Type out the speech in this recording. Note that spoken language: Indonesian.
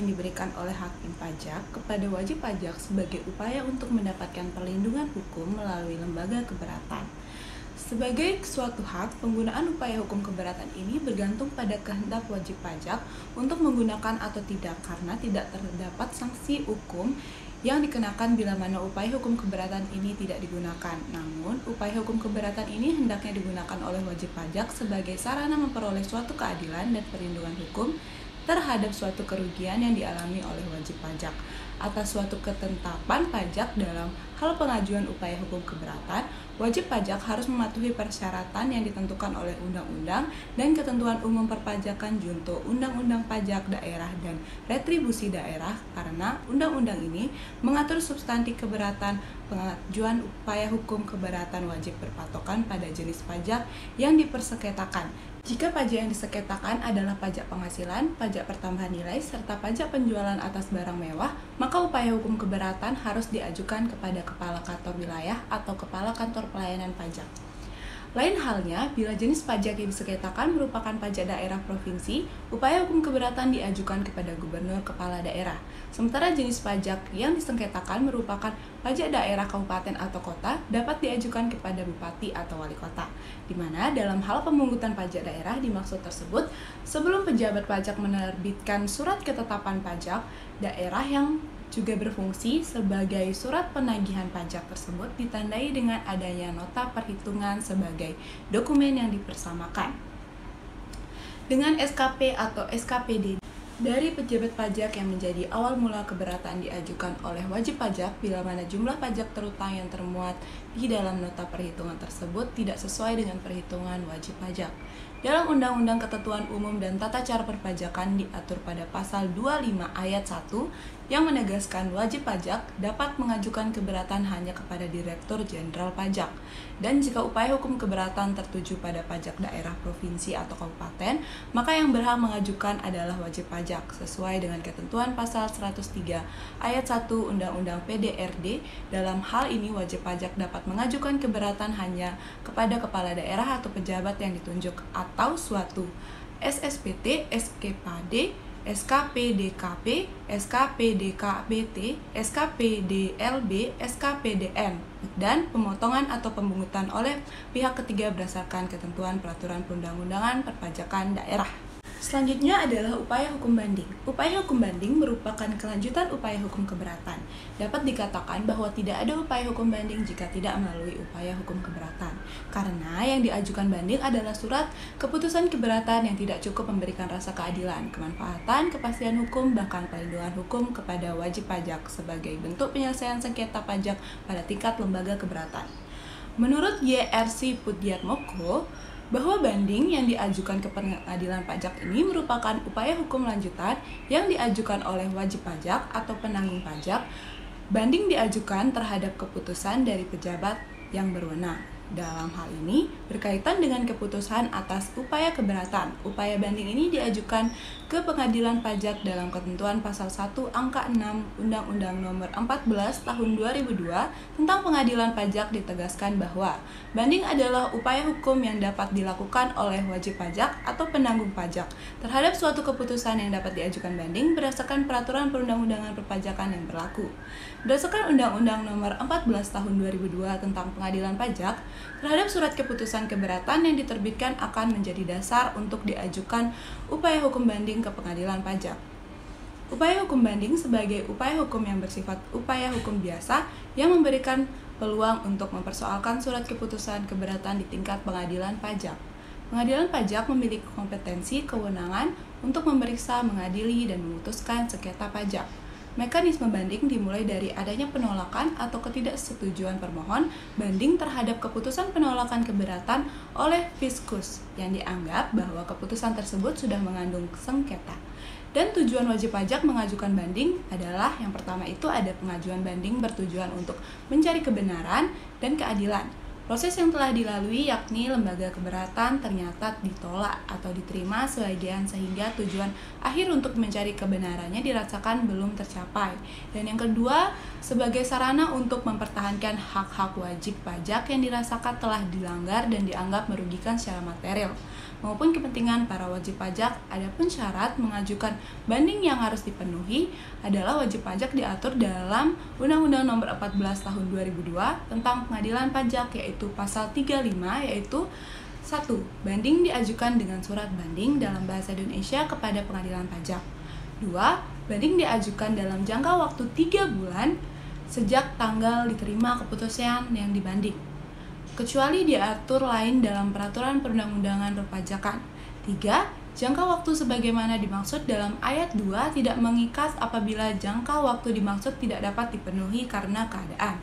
diberikan oleh hakim pajak kepada wajib pajak sebagai upaya untuk mendapatkan perlindungan hukum melalui lembaga keberatan. Sebagai suatu hak, penggunaan upaya hukum keberatan ini bergantung pada kehendak wajib pajak untuk menggunakan atau tidak, karena tidak terdapat sanksi hukum yang dikenakan bila mana upaya hukum keberatan ini tidak digunakan. Namun, upaya hukum keberatan ini hendaknya digunakan oleh wajib pajak sebagai sarana memperoleh suatu keadilan dan perlindungan hukum terhadap suatu kerugian yang dialami oleh wajib pajak atas suatu ketetapan pajak. Dalam hal pengajuan upaya hukum keberatan, wajib pajak harus mematuhi persyaratan yang ditentukan oleh undang-undang dan ketentuan umum perpajakan junto undang-undang pajak daerah dan retribusi daerah, karena undang-undang ini mengatur substansi keberatan. Pengajuan upaya hukum keberatan wajib berpatokan pada jenis pajak yang dipersengketakan. Jika pajak yang disengketakan adalah pajak penghasilan, pajak pertambahan nilai, serta pajak penjualan atas barang mewah, maka upaya hukum keberatan harus diajukan kepada Kepala Kantor Wilayah atau Kepala Kantor Pelayanan Pajak. Lain halnya, bila jenis pajak yang disengketakan merupakan pajak daerah provinsi, upaya hukum keberatan diajukan kepada Gubernur Kepala Daerah. Sementara jenis pajak yang disengketakan merupakan pajak daerah kabupaten atau kota, dapat diajukan kepada Bupati atau Wali Kota. Di mana dalam hal pemungutan pajak daerah dimaksud tersebut, sebelum pejabat pajak menerbitkan surat ketetapan pajak daerah yang juga berfungsi sebagai surat penagihan pajak tersebut ditandai dengan adanya nota perhitungan sebagai dokumen yang dipersamakan dengan SKP atau SKPD dari pejabat pajak yang menjadi awal mula keberatan diajukan oleh wajib pajak bila mana jumlah pajak terutang yang termuat di dalam nota perhitungan tersebut tidak sesuai dengan perhitungan wajib pajak. Dalam Undang-Undang Ketentuan Umum dan Tata Cara Perpajakan diatur pada pasal 25 ayat 1 yang menegaskan wajib pajak dapat mengajukan keberatan hanya kepada Direktur Jenderal Pajak. Dan jika upaya hukum keberatan tertuju pada pajak daerah provinsi atau kabupaten, maka yang berhak mengajukan adalah wajib pajak sesuai dengan ketentuan pasal 103 ayat 1 Undang-Undang PDRD. Dalam hal ini wajib pajak dapat mengajukan keberatan hanya kepada kepala daerah atau pejabat yang ditunjuk atau suatu SSPT, SKPD, SKPDKP, SKPDKBT, SKPDLB, SKPDN, dan pemotongan atau pemungutan oleh pihak ketiga berdasarkan ketentuan peraturan perundang-undangan perpajakan daerah. Selanjutnya adalah upaya hukum banding. Upaya hukum banding merupakan kelanjutan upaya hukum keberatan. Dapat dikatakan bahwa tidak ada upaya hukum banding jika tidak melalui upaya hukum keberatan. Karena yang diajukan banding adalah surat keputusan keberatan yang tidak cukup memberikan rasa keadilan, kemanfaatan, kepastian hukum, bahkan perlindungan hukum kepada wajib pajak sebagai bentuk penyelesaian sengketa pajak pada tingkat lembaga keberatan. Menurut YRC Pudjatmoko, bahwa banding yang diajukan ke pengadilan pajak ini merupakan upaya hukum lanjutan yang diajukan oleh wajib pajak atau penanggung pajak. Banding diajukan terhadap keputusan dari pejabat yang berwenang. Dalam hal ini berkaitan dengan keputusan atas upaya keberatan. Upaya banding ini diajukan ke pengadilan pajak dalam ketentuan pasal 1 angka 6 Undang-Undang Nomor 14 Tahun 2002 tentang Pengadilan Pajak. Ditegaskan bahwa banding adalah upaya hukum yang dapat dilakukan oleh wajib pajak atau penanggung pajak terhadap suatu keputusan yang dapat diajukan banding berdasarkan peraturan perundang-undangan perpajakan yang berlaku. Berdasarkan Undang-Undang Nomor 14 Tahun 2002 tentang Pengadilan Pajak, terhadap surat keputusan keberatan yang diterbitkan akan menjadi dasar untuk diajukan upaya hukum banding ke pengadilan pajak. Upaya hukum banding sebagai upaya hukum yang bersifat upaya hukum biasa yang memberikan peluang untuk mempersoalkan surat keputusan keberatan di tingkat pengadilan pajak. Pengadilan pajak memiliki kompetensi kewenangan untuk memeriksa, mengadili, dan memutuskan sengketa pajak. Mekanisme banding dimulai dari adanya penolakan atau ketidaksetujuan permohon banding terhadap keputusan penolakan keberatan oleh fiskus yang dianggap bahwa keputusan tersebut sudah mengandung sengketa. Dan tujuan wajib pajak mengajukan banding adalah yang pertama itu ada pengajuan banding bertujuan untuk mencari kebenaran dan keadilan. Proses yang telah dilalui yakni lembaga keberatan ternyata ditolak atau diterima sebagian sehingga tujuan akhir untuk mencari kebenarannya dirasakan belum tercapai. Dan yang kedua, sebagai sarana untuk mempertahankan hak-hak wajib pajak yang dirasakan telah dilanggar dan dianggap merugikan secara material. maupun kepentingan para wajib pajak. Adapun syarat mengajukan banding yang harus dipenuhi adalah wajib pajak diatur dalam Undang-Undang Nomor 14 Tahun 2002 tentang Pengadilan Pajak, yaitu pasal 35, yaitu 1. Banding diajukan dengan surat banding dalam bahasa Indonesia kepada Pengadilan Pajak. 2. Banding diajukan dalam jangka waktu 3 bulan sejak tanggal diterima keputusan yang dibanding, kecuali diatur lain dalam peraturan perundang-undangan perpajakan. 3. Jangka waktu sebagaimana dimaksud dalam ayat 2 tidak mengikat apabila jangka waktu dimaksud tidak dapat dipenuhi karena keadaan.